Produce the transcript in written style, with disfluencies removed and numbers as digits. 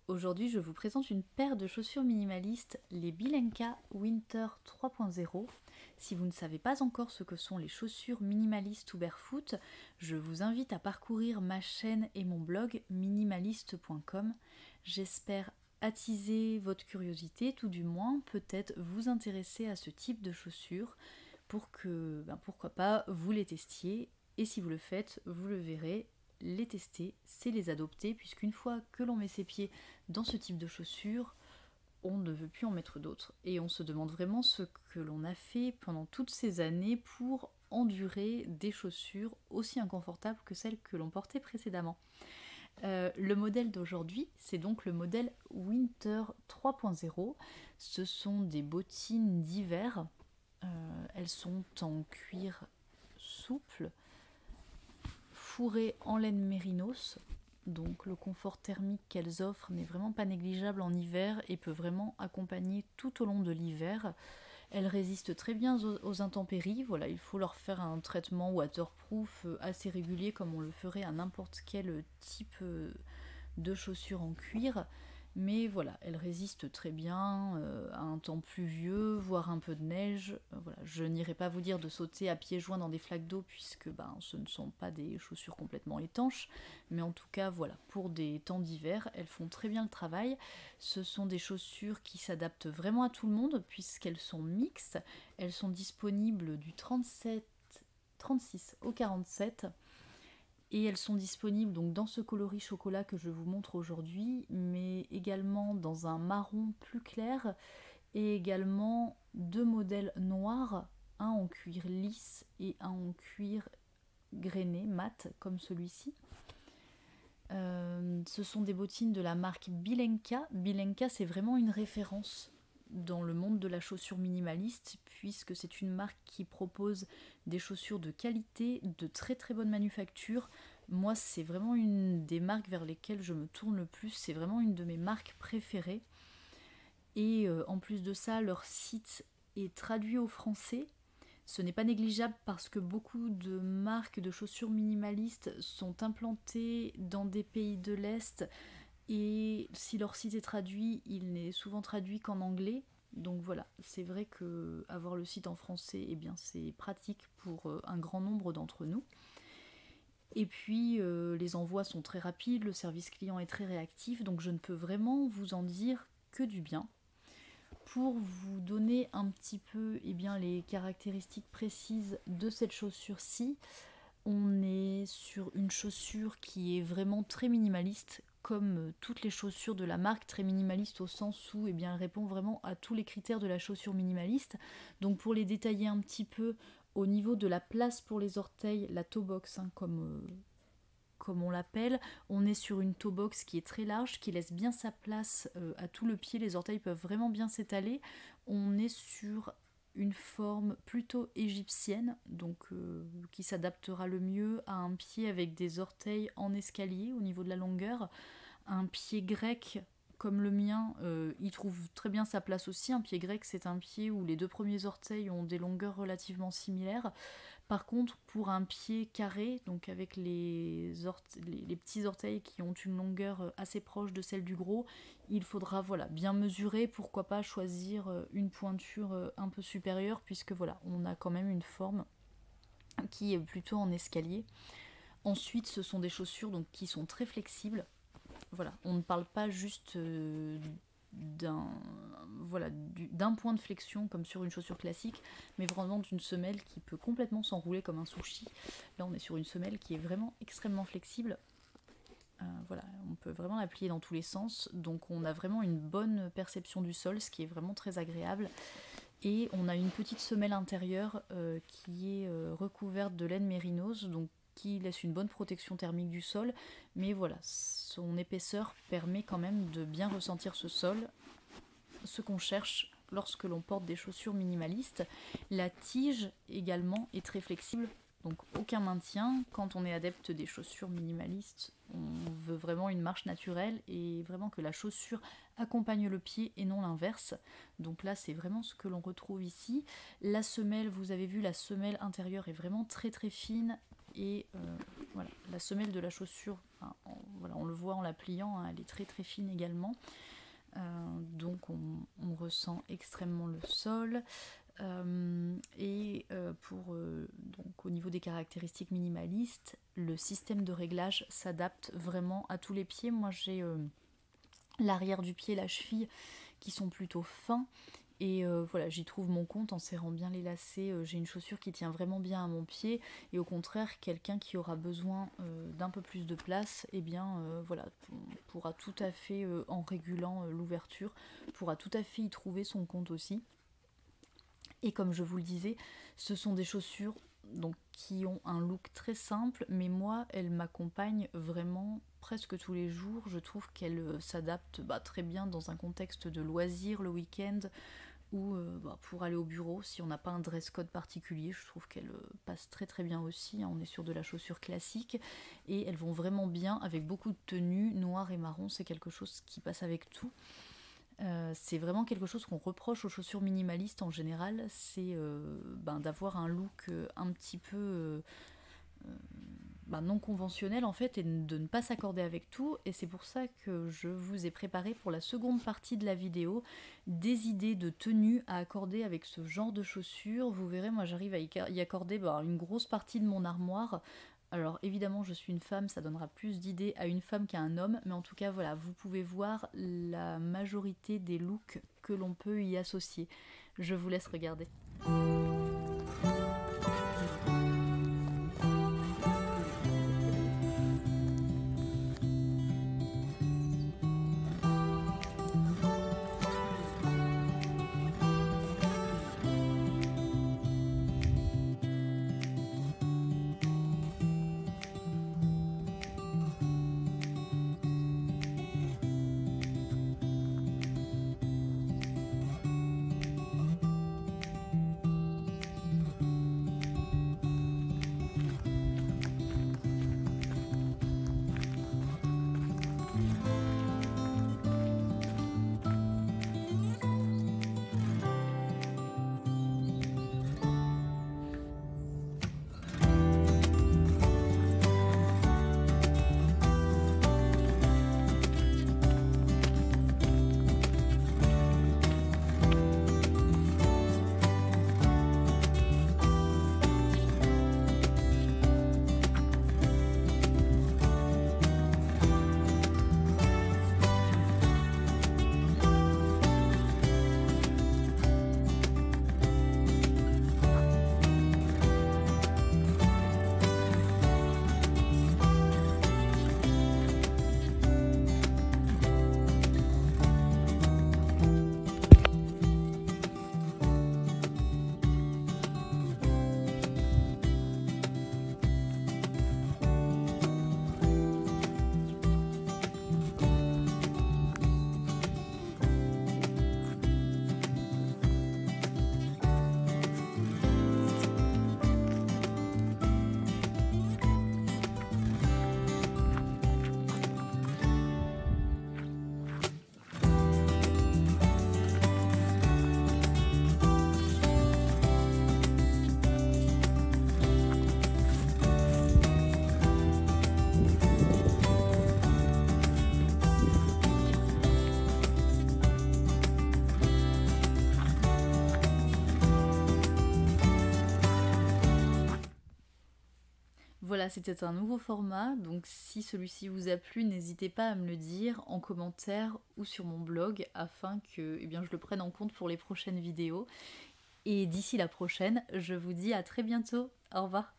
Aujourd'hui, je vous présente une paire de chaussures minimalistes, les Bilenka Winter 3.0. Si vous ne savez pas encore ce que sont les chaussures minimalistes ou barefoot, je vous invite à parcourir ma chaîne et mon blog minimaliste.com. J'espère attiser votre curiosité, tout du moins peut-être vous intéresser à ce type de chaussures pour que, pourquoi pas, vous les testiez. Et si vous le faites, vous le verrez, les tester, c'est les adopter, puisqu'une fois que l'on met ses pieds dans ce type de chaussures, on ne veut plus en mettre d'autres. Et on se demande vraiment ce que l'on a fait pendant toutes ces années pour endurer des chaussures aussi inconfortables que celles que l'on portait précédemment. Le modèle d'aujourd'hui, c'est donc le modèle Winter 3.0. Ce sont des bottines d'hiver. Elles sont en cuir souple, fourrées en laine mérinos. Donc le confort thermique qu'elles offrent n'est vraiment pas négligeable en hiver et peut vraiment accompagner tout au long de l'hiver. Elles résistent très bien aux intempéries. Voilà, il faut leur faire un traitement waterproof assez régulier comme on le ferait à n'importe quel type de chaussures en cuir. Mais voilà, elles résistent très bien à un temps pluvieux, voire un peu de neige. Voilà, je n'irai pas vous dire de sauter à pieds joints dans des flaques d'eau puisque ce ne sont pas des chaussures complètement étanches. Mais en tout cas, voilà, pour des temps d'hiver, elles font très bien le travail. Ce sont des chaussures qui s'adaptent vraiment à tout le monde puisqu'elles sont mixtes. Elles sont disponibles du 36 au 47. Et elles sont disponibles donc dans ce coloris chocolat que je vous montre aujourd'hui, mais également dans un marron plus clair et également deux modèles noirs, un en cuir lisse et un en cuir grainé, mat, comme celui-ci. Ce sont des bottines de la marque Bilenka. Bilenka, c'est vraiment une référence dans le monde de la chaussure minimaliste, puisque c'est une marque qui propose des chaussures de qualité, de très très bonne manufacture. Moi, c'est vraiment une des marques vers lesquelles je me tourne le plus, c'est vraiment une de mes marques préférées. Et en plus de ça, leur site est traduit au français. Ce n'est pas négligeable parce que beaucoup de marques de chaussures minimalistes sont implantées dans des pays de l'Est et si leur site est traduit, il n'est souvent traduit qu'en anglais. Donc voilà, c'est vrai que avoir le site en français, eh bien c'est pratique pour un grand nombre d'entre nous. Et puis les envois sont très rapides, le service client est très réactif, donc je ne peux vraiment vous en dire que du bien. Pour vous donner un petit peu les caractéristiques précises de cette chaussure-ci, on est sur une chaussure qui est vraiment très minimaliste, comme toutes les chaussures de la marque, très minimaliste au sens où elle répond vraiment à tous les critères de la chaussure minimaliste. Donc pour les détailler un petit peu, au niveau de la place pour les orteils, la toe box, comme on l'appelle, on est sur une toe box qui est très large, qui laisse bien sa place à tout le pied, les orteils peuvent vraiment bien s'étaler. On est sur une forme plutôt égyptienne, donc qui s'adaptera le mieux à un pied avec des orteils en escalier au niveau de la longueur. Un pied grec comme le mien, il trouve très bien sa place aussi. Un pied grec, c'est un pied où les deux premiers orteils ont des longueurs relativement similaires. Par contre, pour un pied carré, donc avec les petits orteils qui ont une longueur assez proche de celle du gros, il faudra bien mesurer, pourquoi pas choisir une pointure un peu supérieure, puisque on a quand même une forme qui est plutôt en escalier. Ensuite, ce sont des chaussures qui sont très flexibles. Voilà, on ne parle pas juste d'un point de flexion comme sur une chaussure classique, mais vraiment d'une semelle qui peut complètement s'enrouler comme un sushi. Là, on est sur une semelle qui est vraiment extrêmement flexible. On peut vraiment la plier dans tous les sens, donc on a vraiment une bonne perception du sol, ce qui est vraiment très agréable. Et on a une petite semelle intérieure qui est recouverte de laine mérinos, donc qui laisse une bonne protection thermique du sol, mais son épaisseur permet quand même de bien ressentir ce sol, ce qu'on cherche lorsque l'on porte des chaussures minimalistes. La tige également est très flexible, donc aucun maintien. Quand on est adepte des chaussures minimalistes, on veut vraiment une marche naturelle et vraiment que la chaussure accompagne le pied et non l'inverse. Donc là, c'est vraiment ce que l'on retrouve ici. La semelle, vous avez vu, la semelle intérieure est vraiment très très fine et la semelle de la chaussure, voilà, on le voit en la pliant, hein, elle est très très fine également. Donc on ressent extrêmement le sol. Donc au niveau des caractéristiques minimalistes, le système de réglage s'adapte vraiment à tous les pieds. Moi j'ai l'arrière du pied, la cheville qui sont plutôt fins. Et voilà, j'y trouve mon compte en serrant bien les lacets. J'ai une chaussure qui tient vraiment bien à mon pied. Et au contraire, quelqu'un qui aura besoin d'un peu plus de place, eh bien voilà, pourra tout à fait, en régulant l'ouverture, pourra tout à fait y trouver son compte aussi. Et comme je vous le disais, ce sont des chaussures donc, qui ont un look très simple, mais moi, elles m'accompagnent vraiment presque tous les jours. Je trouve qu'elles s'adaptent très bien dans un contexte de loisirs le week-end ou pour aller au bureau si on n'a pas un dress code particulier. Je trouve qu'elles passent très très bien aussi, hein. On est sur de la chaussure classique et elles vont vraiment bien avec beaucoup de tenues noires et marron. C'est quelque chose qui passe avec tout. C'est vraiment quelque chose qu'on reproche aux chaussures minimalistes en général, c'est d'avoir un look un petit peu non conventionnel en fait, et de ne pas s'accorder avec tout. Et c'est pour ça que je vous ai préparé pour la seconde partie de la vidéo des idées de tenues à accorder avec ce genre de chaussures. Vous verrez, moi j'arrive à y accorder une grosse partie de mon armoire. Alors évidemment je suis une femme, ça donnera plus d'idées à une femme qu'à un homme, mais en tout cas voilà, vous pouvez voir la majorité des looks que l'on peut y associer. Je vous laisse regarder. Voilà, c'était un nouveau format, donc si celui-ci vous a plu, n'hésitez pas à me le dire en commentaire ou sur mon blog afin que je le prenne en compte pour les prochaines vidéos. Et d'ici la prochaine, je vous dis à très bientôt. Au revoir.